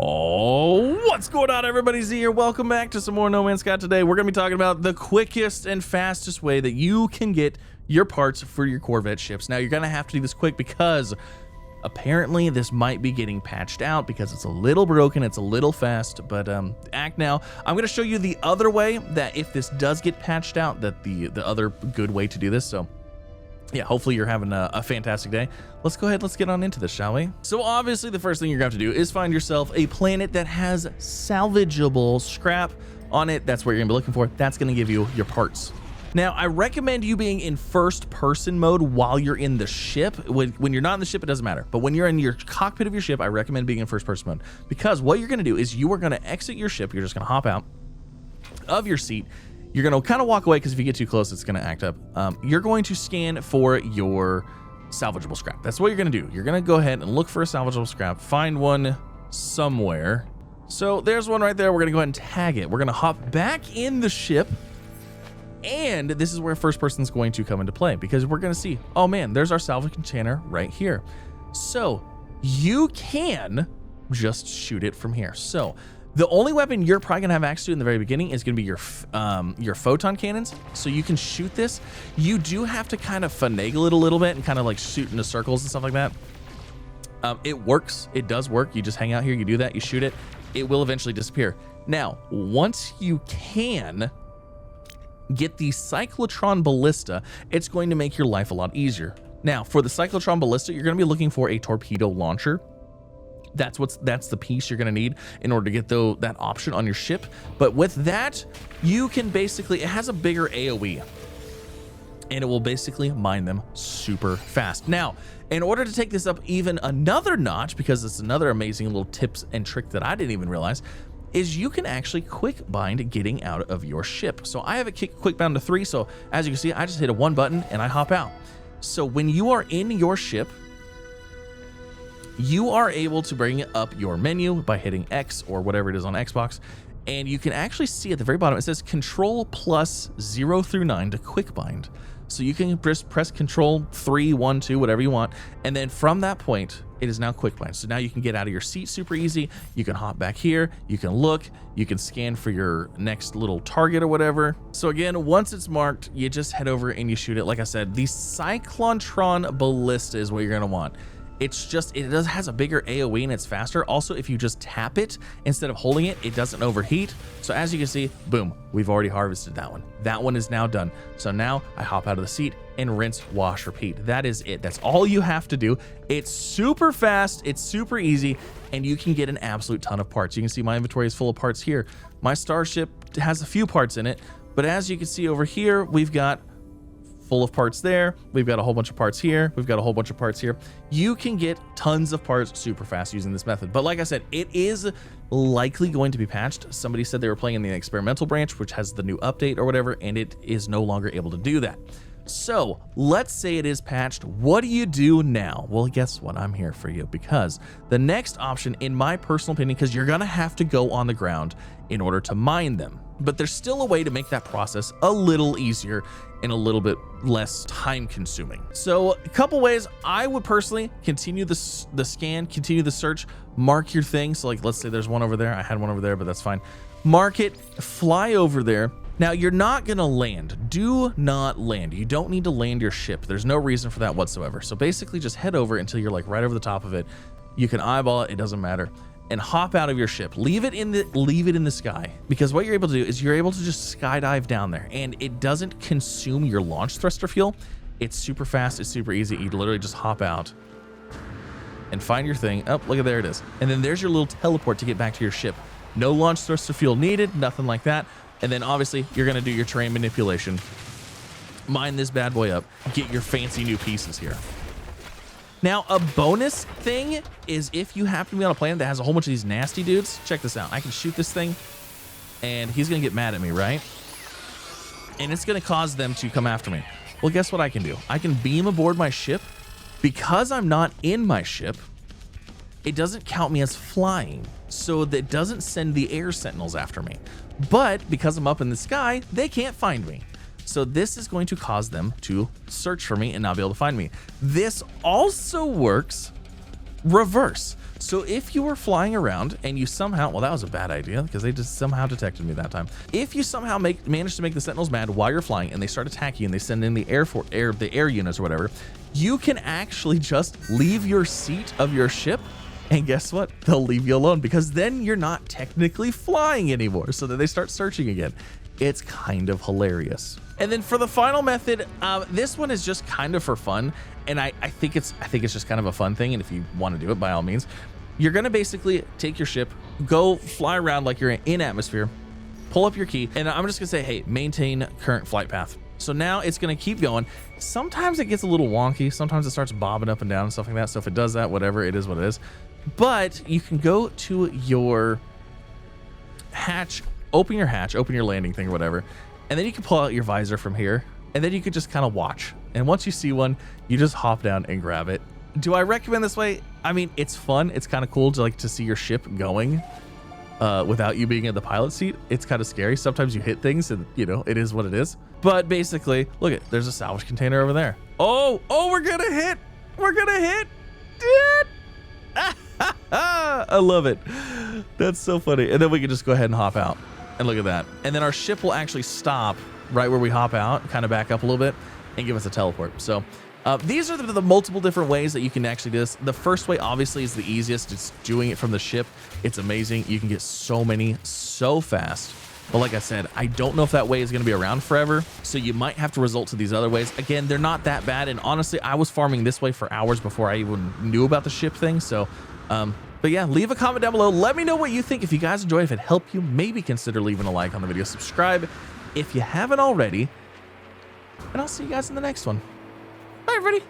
Oh, what's going on, everybody? Z here. Welcome back to some more No Man's Sky. Today we're going to be talking about the quickest and fastest way that you can get your parts for your Corvette ships. Now, you're going to have to do this quick because apparently this might be getting patched out because it's a little broken, it's a little fast, but act now. I'm going to show you the other way that if this does get patched out, that the other good way to do this. So yeah, hopefully you're having a fantastic day. Let's go ahead, let's get on into this, shall we? So obviously the first thing you're going to have to do is find yourself a planet that has salvageable scrap on it. That's what you're gonna be looking for. That's gonna give you your parts. Now, I recommend you being in first person mode while you're in the ship. When you're not in the ship, it doesn't matter. But when you're in your cockpit of your ship, I recommend being in first person mode, because what you're gonna do is you are gonna exit your ship. You're just gonna hop out of your seat. You're gonna kind of walk away because if you get too close, it's gonna act up. You're going to scan for your salvageable scrap. That's what you're gonna do. You're gonna go ahead and look for a salvageable scrap, find one somewhere. So there's one right there. We're gonna go ahead and tag it. We're gonna hop back in the ship, and this is where first person's going to come into play, because we're gonna see, oh man, there's our salvage container right here. So you can just shoot it from here. So the only weapon you're probably gonna have access to in the very beginning is gonna be your photon cannons. So you can shoot this. You do have to kind of finagle it a little bit and kind of like shoot into circles and stuff like that. It works. It does work. You just hang out here. You do that. You shoot it. It will eventually disappear. Now, once you can get the cyclotron ballista, it's going to make your life a lot easier. Now, for the cyclotron ballista, you're gonna be looking for a torpedo launcher. That's the piece you're gonna need in order to get that option on your ship. But with that, you can basically, it has a bigger AoE, and it will basically mine them super fast. Now, in order to take this up even another notch, because it's another amazing little tips and trick that I didn't even realize, is you can actually quick bind getting out of your ship. So I have a quick bound to 3. So as you can see, I just hit a 1 button and I hop out. So when you are in your ship, you are able to bring up your menu by hitting X or whatever it is on Xbox, and you can actually see at the very bottom it says Control plus 0 through 9 to quick bind. So you can just press Control 3, 1, 2, whatever you want, and then from that point it is now quick bind. So now you can get out of your seat super easy. You can hop back here, you can look, you can scan for your next little target or whatever. So again, once it's marked, you just head over and you shoot it. Like I said, the cyclotron ballista is what you're gonna want. It's just, has a bigger AoE and it's faster. Also, if you just tap it instead of holding it, it doesn't overheat. So as you can see, boom, we've already harvested that one. That one is now done. So now I hop out of the seat and rinse, wash, repeat. That is it. That's all you have to do. It's super fast, it's super easy, and you can get an absolute ton of parts. You can see my inventory is full of parts here. My Starship has a few parts in it, but as you can see over here, we've got full of parts there. We've got a whole bunch of parts here. We've got a whole bunch of parts here. You can get tons of parts super fast using this method. But like I said, it is likely going to be patched. Somebody said they were playing in the experimental branch, which has the new update or whatever, and it is no longer able to do that. So let's say it is patched. What do you do now? Well, guess what? I'm here for you, because the next option, in my personal opinion, because you're gonna have to go on the ground in order to mine them, but there's still a way to make that process a little easier and a little bit less time consuming. So a couple ways. I would personally continue the scan, continue the search, mark your thing. So like, let's say there's one over there. I had one over there, but that's fine. Mark it, fly over there. Now, you're not gonna land. Do not land. You don't need to land your ship. There's no reason for that whatsoever. So basically just head over until you're like right over the top of it. You can eyeball it, it doesn't matter, and hop out of your ship. Leave it in the sky, because what you're able to do is you're able to just skydive down there, and it doesn't consume your launch thruster fuel. It's super fast, it's super easy. You literally just hop out and find your thing. Oh, look at, there it is. And then there's your little teleport to get back to your ship. No launch thruster fuel needed, nothing like that. And then obviously you're gonna do your terrain manipulation, mine this bad boy up, get your fancy new pieces here. Now, a bonus thing is if you happen to be on a planet that has a whole bunch of these nasty dudes, check this out. I can shoot this thing and he's gonna get mad at me, right? And it's gonna cause them to come after me. Well, guess what I can do? I can beam aboard my ship. Because I'm not in my ship, it doesn't count me as flying, so that doesn't send the air sentinels after me. But because I'm up in the sky, they can't find me. So this is going to cause them to search for me and not be able to find me. This also works reverse. So if you were flying around and you somehow, well, that was a bad idea because they just somehow detected me that time. If you somehow manage to make the sentinels mad while you're flying and they start attacking you and they send in the air units or whatever, you can actually just leave your seat of your ship, and guess what? They'll leave you alone because then you're not technically flying anymore. So then they start searching again. It's kind of hilarious. And then for the final method, this one is just kind of for fun, and I think it's just kind of a fun thing. And if you want to do it, by all means, you're gonna basically take your ship, go fly around like you're in atmosphere, pull up your key, and I'm just gonna say, hey, maintain current flight path. So now it's gonna keep going. Sometimes it gets a little wonky. Sometimes it starts bobbing up and down and stuff like that. So if it does that, whatever, it is what it is. But you can go to your hatch, open your hatch, open your landing thing or whatever, and then you can pull out your visor from here, and then you can just kind of watch. And once you see one, you just hop down and grab it. Do I recommend this way? I mean, it's fun. It's kind of cool to see your ship going without you being in the pilot seat. It's kind of scary. Sometimes you hit things and, you know, it is what it is. But basically, look at, there's a salvage container over there. Oh, we're gonna hit. We're gonna hit. I love it. That's so funny. And then we can just go ahead and hop out. And look at that. And then our ship will actually stop right where we hop out, kind of back up a little bit, and give us a teleport. So these are the multiple different ways that you can actually do this. The first way, obviously, is the easiest. It's doing it from the ship. It's amazing. You can get so many so fast. But like I said, I don't know if that way is going to be around forever. So you might have to resort to these other ways. Again, they're not that bad. And honestly, I was farming this way for hours before I even knew about the ship thing. So, but yeah, leave a comment down below. Let me know what you think. If you guys enjoyed, if it helped you, maybe consider leaving a like on the video. Subscribe if you haven't already. And I'll see you guys in the next one. Bye, everybody.